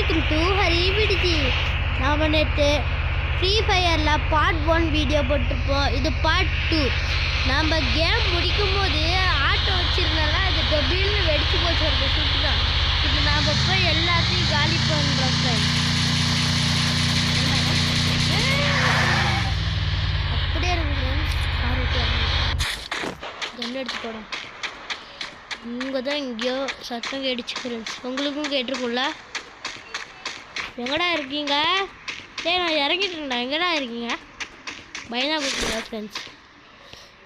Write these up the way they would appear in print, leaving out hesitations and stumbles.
Welcome to Hari விடுதி. நாம் நேற்று ஃப்ரீ ஃபயரில் பார்ட் 1 வீடியோ போட்டிருப்போம். இது பார்ட் 2. நம்ம கேம் முடிக்கும் போது ஆட்டோ வச்சுருந்தால அது டொபில்னு வெடிச்சு போச்சு. ஒரு சுட்டு தான் இது. நாம் போய் எல்லாத்தையும் காலி பண்ணுறோம் ஃப்ரெண்ட்ஸ். அப்படியே இருக்கு ஃப்ரெண்ட்ஸ். கன் எடுத்து போடும். இங்கே தான் எங்கேயோ சத்தம் கேட்டுச்சு ஃப்ரெண்ட்ஸ். உங்களுக்கும் கேட்டிருக்கும்ல? எங்கடா இருக்கீங்க? சரி, நான் இறங்கிட்டேன்டா. எங்கடா இருக்கீங்க? பயனா கொடுக்குறா ஃப்ரெண்ட்ஸ்.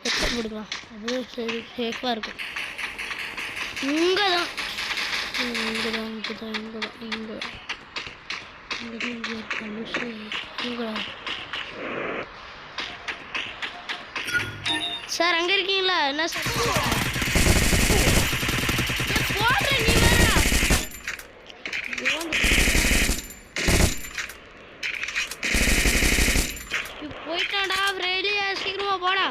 ஹெட்செட் கொடுக்கலாம், அது சரி சேஃபாக இருக்கும். இங்கே தான் இங்கே தான் இங்கே தான் இங்கே தான் இங்கே தான் இங்கே தான் இங்கே இருக்கு. இங்கே சார் அங்கே இருக்கீங்களா? என்ன சார் போடுற நீ வேறா? போயிட்டாடா ரெடியா, சீக்கிரமா போடா.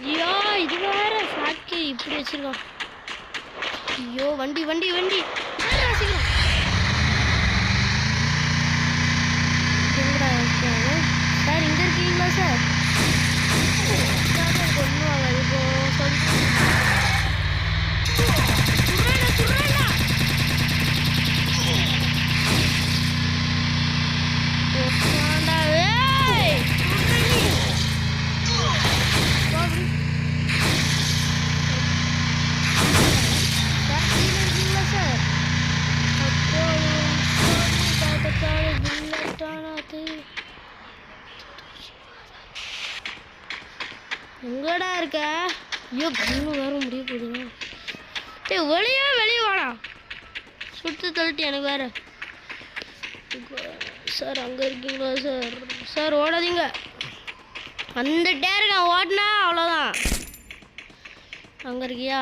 ஐயோ இது வேற சாக்கி இப்படி வச்சிருக்கோம். ஐயோ வண்டி வண்டி வண்டி சீக்கிரம். எங்கடா இருக்காங்க சார்? இங்க இருக்கீங்களா சார்? ஒன்றும் ஆகாது. இப்போ எங்கடா இருக்க? ஐயோ கண்ணு வேற முடிய போகுதுங்க. ஏய் வெளியே வாடா. சுட்டு தள்ளிட்டு எனக்கு வேற. சார் அங்கே இருக்கீங்களா சார்? சார் ஓடாதீங்க. வந்துட்டே இருக்கேன், ஓடினா அவ்வளோதான். அங்கே இருக்கியா?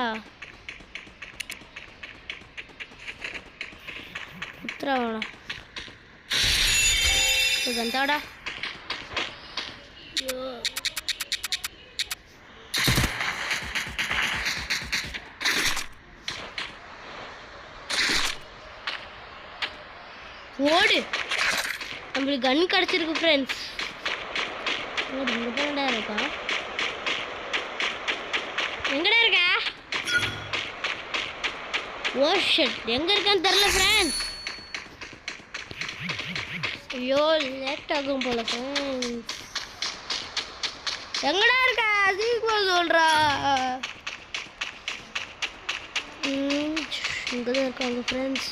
உத்தரா வேணா கந்தாடா. ஐயோ ஓடு. நம்மளுக்கு கன் கிடச்சிருக்கு ஃப்ரெண்ட்ஸ். ஓடு. இங்கே போனடா இருக்கா? எங்கடா இருக்கா? ஓ ஷிட், எங்கே இருக்கான்னு தெரில ஃப்ரெண்ட்ஸ். ஐயோ லேட் ஆகும் போல ஃப்ரெண்ட்ஸ். எங்கடா இருக்கா? சீக்கிரம் சொல்கிறா. இங்கே தான் இருக்காங்க ஃப்ரெண்ட்ஸ்.